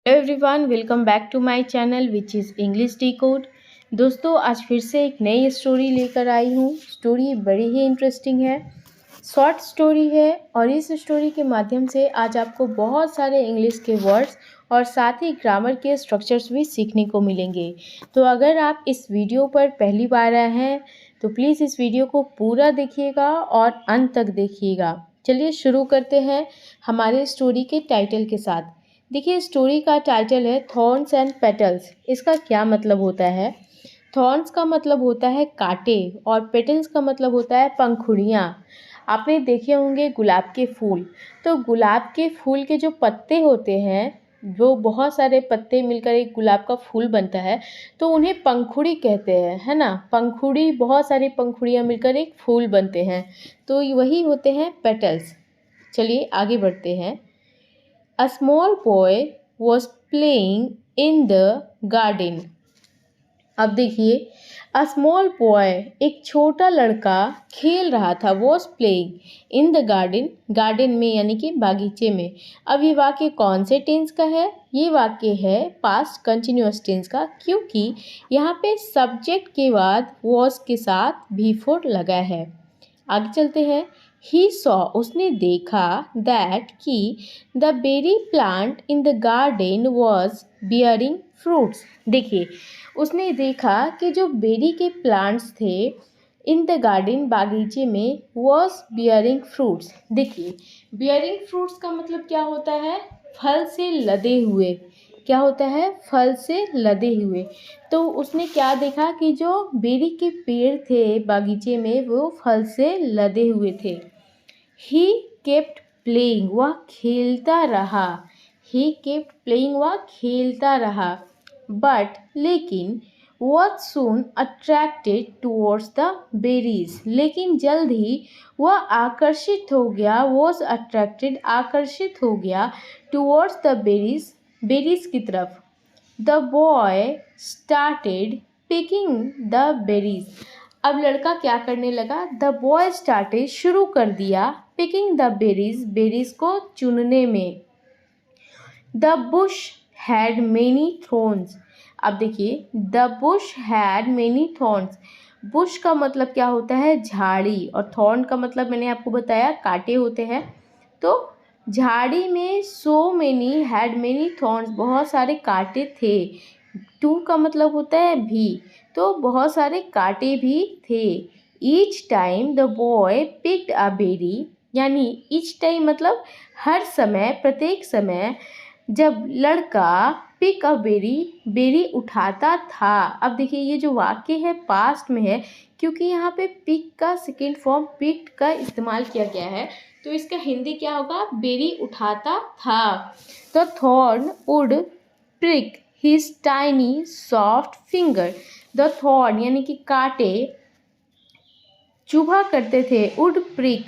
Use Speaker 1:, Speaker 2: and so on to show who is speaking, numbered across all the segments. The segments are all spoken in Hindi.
Speaker 1: Hello everyone, welcome back to my channel which is English decode. दोस्तों, आज फिर से एक नई स्टोरी लेकर आई हूँ। स्टोरी बड़ी ही इंटरेस्टिंग है, शॉर्ट स्टोरी है और इस स्टोरी के माध्यम से आज आपको बहुत सारे इंग्लिश के वर्ड्स और साथ ही ग्रामर के स्ट्रक्चर्स भी सीखने को मिलेंगे। तो अगर आप इस वीडियो पर पहली बार आए हैं तो प्लीज़ इस वीडियो को पूरा देखिएगा और अंत तक देखिएगा। चलिए शुरू करते हैं हमारे स्टोरी के टाइटल के साथ। देखिए, स्टोरी का टाइटल है थॉर्न्स एंड पेटल्स। इसका क्या मतलब होता है? थॉर्न्स का मतलब होता है कांटे और पेटल्स का मतलब होता है पंखुड़ियाँ। आपने देखे होंगे गुलाब के फूल। तो गुलाब के फूल के जो पत्ते होते हैं, वो बहुत सारे पत्ते मिलकर एक गुलाब का फूल बनता है, तो उन्हें पंखुड़ी कहते हैं, है ना। पंखुड़ी, बहुत सारी पंखुड़ियाँ मिलकर एक फूल बनते हैं, तो वही होते हैं पेटल्स। चलिए आगे बढ़ते हैं। A small boy was playing in the garden. अब देखिए, a small boy, एक छोटा लड़का खेल रहा था, was playing in the garden, garden में यानी कि बागीचे में। अब ये वाक्य कौन से टेंस का है? ये वाक्य है पास्ट कंटिन्यूअस टेंस का, क्योंकि यहाँ पे सब्जेक्ट के बाद was के साथ भी4 लगा है। आगे चलते हैं। ही सॉ, उसने देखा, दैट कि the berry plant in the garden was bearing fruits. देखिए, उसने देखा कि जो बेरी के प्लांट्स थे इन द गार्डन, बागीचे में, वॉज बियरिंग फ्रूट्स। देखिए, बियरिंग फ्रूट्स का मतलब क्या होता है? फल से लदे हुए। क्या होता है? फल से लदे हुए। तो उसने क्या देखा कि जो बेरी के पेड़ थे बागीचे में, वो फल से लदे हुए थे। ही केप्ट प्लेइंग, वह खेलता रहा। ही केप्ट प्लेइंग, वह खेलता रहा। बट, लेकिन, was soon attracted towards the berries, लेकिन जल्द ही वह आकर्षित हो गया, वॉज अट्रैक्टेड, आकर्षित हो गया, टूवर्ड्स द बेरीज, बेरीज की तरफ। The boy started picking the berries. अब लड़का क्या करने लगा? द बॉय स्टार्टेड, शुरू कर दिया, पिकिंग द बेरीज, बेरीज को चुनने में। The Bush had many thorns. अब देखिए, the Bush had many thorns. Bush का मतलब क्या होता है? झाड़ी, और थॉर्न का मतलब मैंने आपको बताया कांटे होते हैं। तो झाड़ी में so many, had many thorns, बहुत सारे कांटे थे। टू का मतलब होता है भी, तो बहुत सारे कांटे भी थे। Each time the boy picked a berry, यानी ईच टाइम मतलब हर समय, प्रत्येक समय जब लड़का पिक अ बेरी, बेरी उठाता था। अब देखिए, ये जो वाक्य है पास्ट में है, क्योंकि यहाँ पे पिक का सेकेंड फॉर्म पिक्ड का इस्तेमाल किया गया है, तो इसका हिंदी क्या होगा? बेरी उठाता था। The thorn would prick his tiny soft finger. The thorn यानी कि कांटे चुभा करते थे। वुड प्रिक,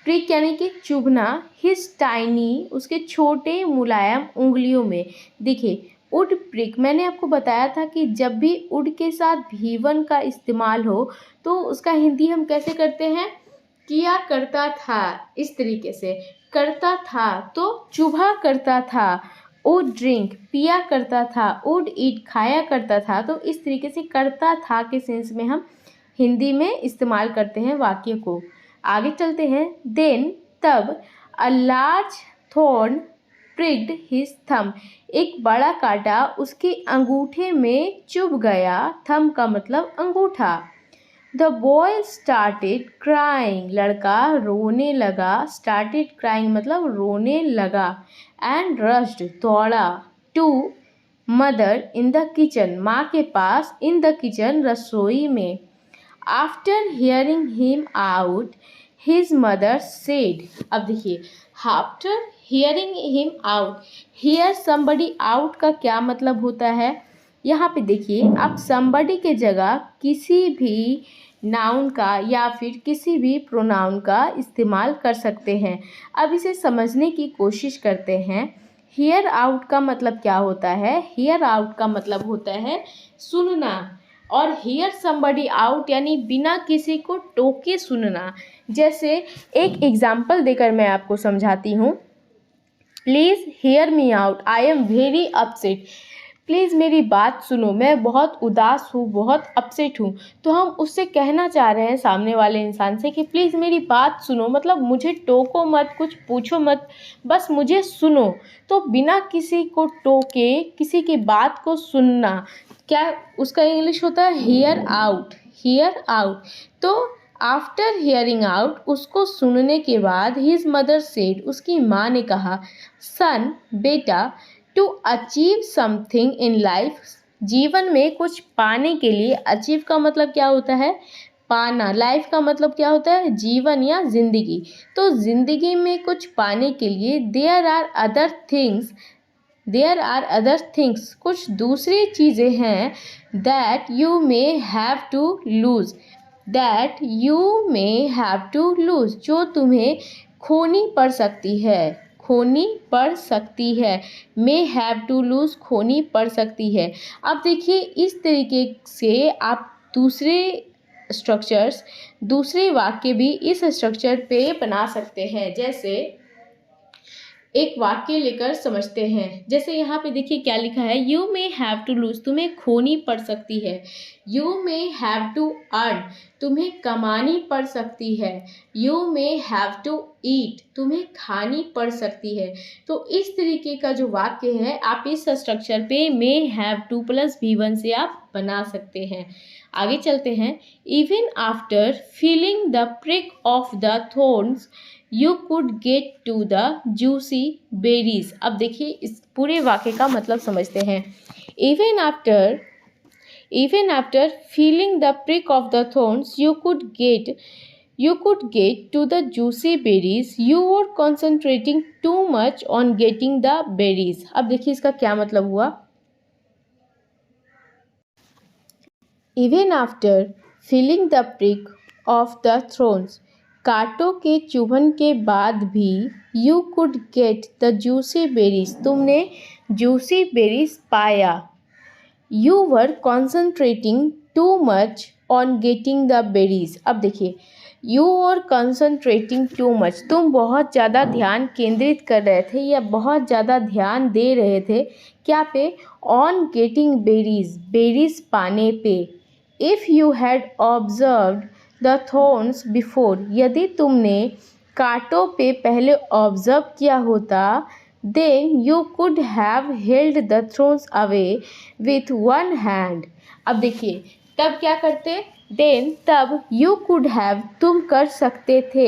Speaker 1: प्रिक यानी कि चुभना, हिज टाइनी, उसके छोटे मुलायम उंगलियों में। देखिए, वुड प्रिक, मैंने आपको बताया था कि जब भी वुड के साथ भी1 का इस्तेमाल हो तो उसका हिंदी हम कैसे करते हैं? किया करता था। इस तरीके से करता था, तो चुभा करता था। वुड ड्रिंक, पिया करता था। वुड ईट, खाया करता था। तो इस तरीके से करता था के सेंस में हम हिंदी में इस्तेमाल करते हैं वाक्य को। आगे चलते हैं। देन, तब, a large thorn pricked his thumb, एक बड़ा कांटा उसके अंगूठे में चुभ गया। थंब का मतलब अंगूठा। द बॉय स्टार्टेड क्राइंग, लड़का रोने लगा। स्टार्टेड क्राइंग मतलब रोने लगा। एंड रश्ड, दौड़ा। To mother in the kitchen, माँ के पास। इन द किचन, रसोई में। After hearing him out, his mother said. अब देखिए, after hearing him out, hear somebody out का क्या मतलब होता है? यहाँ पे देखिए, आप somebody के जगह किसी भी नाउन का या फिर किसी भी प्रोनाउन का इस्तेमाल कर सकते हैं। अब इसे समझने की कोशिश करते हैं। हियर आउट का मतलब क्या होता है? हियर आउट का मतलब होता है सुनना, और हियर somebody आउट यानी बिना किसी को टोके सुनना। जैसे एक एग्जाम्पल देकर मैं आपको समझाती हूँ। Please hear me out, I am very upset. Please मेरी बात सुनो, मैं बहुत उदास हूँ, बहुत अपसेट हूँ। तो हम उससे कहना चाह रहे हैं सामने वाले इंसान से कि प्लीज़ मेरी बात सुनो, मतलब मुझे टोको मत, कुछ पूछो मत, बस मुझे सुनो। तो बिना किसी को टोके किसी की बात को सुनना, क्या उसका इंग्लिश होता है हियर आउट, हियर आउट। तो आफ्टर हियरिंग आउट, उसको सुनने के बाद हिज मदर सेड, उसकी माँ ने कहा, सन बेटा, to achieve something in life, जीवन में कुछ पाने के लिए, अचीव का मतलब क्या होता है, पाना, लाइफ का मतलब क्या होता है, जीवन या जिंदगी। तो जिंदगी में कुछ पाने के लिए there are other things, there are other things, कुछ दूसरी चीज़ें हैं, that you may have to lose, that you may have to lose, जो तुम्हें खोनी पड़ सकती है, खोनी पड़ सकती है, मे हैव टू लूज़, खोनी पड़ सकती है। अब देखिए इस तरीके से आप दूसरे स्ट्रक्चर्स, दूसरे वाक्य भी इस स्ट्रक्चर पे बना सकते हैं। जैसे एक वाक्य लेकर समझते हैं। जैसे यहाँ पे देखिए क्या लिखा है, you may have to lose, तुम्हें खोनी पड़ सकती है। You may have to earn, तुम्हें कमानी पड़ सकती है। You may have to eat, तुम्हें खानी पड़ सकती है। तो इस तरीके का जो वाक्य है आप इस स्ट्रक्चर पे मे हैव टू प्लस V1 से आप बना सकते हैं। आगे चलते हैं। Even after feeling the prick of the thorns you could get to the juicy berries. अब देखिए इस पूरे वाक्य का मतलब समझते हैं। Even after feeling the prick of the thorns you could get to the juicy berries, you were concentrating too much on getting the berries. अब देखिए इसका क्या मतलब हुआ। Even after feeling the prick of the thorns, कांटों के चुभन के बाद भी, you could get the juicy berries, तुमने जूसी बेरीज पाया। You were concentrating too much on getting the berries. अब देखिए you were concentrating too much, तुम बहुत ज़्यादा ध्यान केंद्रित कर रहे थे या बहुत ज़्यादा ध्यान दे रहे थे क्या पे, ऑन गेटिंग बेरीज, बेरीज पाने पे। If you had observed the thorns before, यदि तुमने कांटों पे पहले ऑब्जर्व किया होता, then you could have held the thorns away with one hand. अब देखिए तब क्या करते, देन तब यू कुड हैव, तुम कर सकते थे,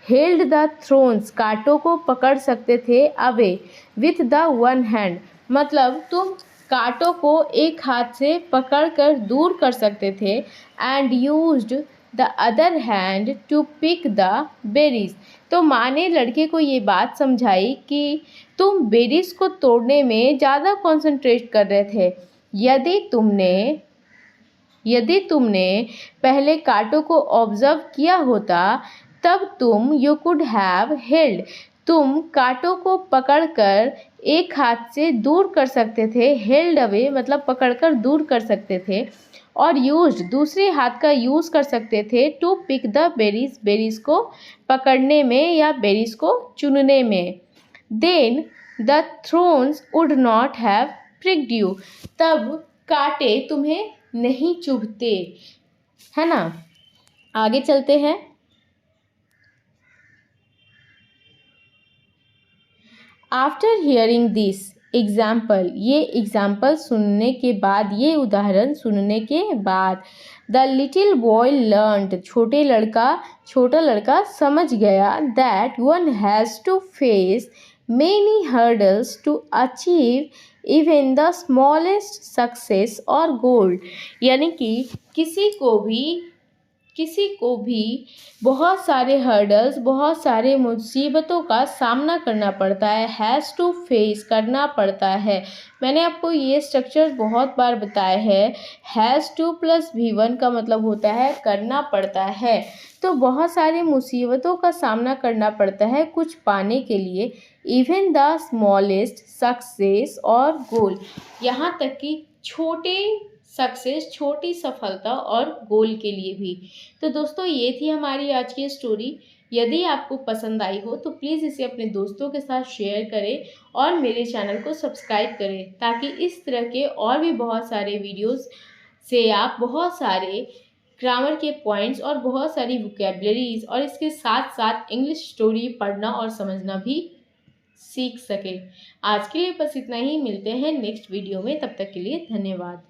Speaker 1: हेल्ड द थ्रोन्स, कांटों को पकड़ सकते थे, away with the one hand, मतलब तुम कांटों को एक हाथ से पकड़कर दूर कर सकते थे, and used the other hand to pick the berries. तो माँ ने लड़के को ये बात समझाई कि तुम बेरीज को तोड़ने में ज़्यादा कॉन्सेंट्रेट कर रहे थे। यदि तुमने पहले कांटों को ऑब्जर्व किया होता, तब तुम यू कुड हैव हेल्ड, तुम कांटों को पकड़कर एक हाथ से दूर कर सकते थे, हेल्ड अवे मतलब पकड़कर दूर कर सकते थे, और यूज्ड दूसरे हाथ का यूज़ कर सकते थे, to pick the berries, berries को पकड़ने में या बेरीज को चुनने में। Then the thorns would not have pricked you, तब कांटे तुम्हें नहीं चुभते, है ना। आगे चलते हैं। आफ्टर हियरिंग दिस एग्जाम्पल, ये एग्जाम्पल सुनने के बाद, ये उदाहरण सुनने के बाद, द लिटिल बॉय लर्नड, छोटा लड़का समझ गया, that one has to face many hurdles to achieve even the smallest success और गोल। यानी कि किसी को भी बहुत सारे हर्डल्स, बहुत सारे मुसीबतों का सामना करना पड़ता है, हैज़ टू फेस करना पड़ता है। मैंने आपको ये स्ट्रक्चर बहुत बार बताया है, हैज़ टू प्लस V1 का मतलब होता है करना पड़ता है। तो बहुत सारे मुसीबतों का सामना करना पड़ता है कुछ पाने के लिए, इवन द स्मॉलेस्ट सक्सेस और गोल, यहाँ तक कि छोटे सक्सेस, छोटी सफलता और गोल के लिए भी। तो दोस्तों ये थी हमारी आज की स्टोरी। यदि आपको पसंद आई हो तो प्लीज़ इसे अपने दोस्तों के साथ शेयर करें और मेरे चैनल को सब्सक्राइब करें, ताकि इस तरह के और भी बहुत सारे वीडियोस से आप बहुत सारे ग्रामर के पॉइंट्स और बहुत सारी वोकैबुलरीज और इसके साथ साथ इंग्लिश स्टोरी पढ़ना और समझना भी सीख सकें। आज के लिए बस इतना ही, मिलते हैं नेक्स्ट वीडियो में, तब तक के लिए धन्यवाद।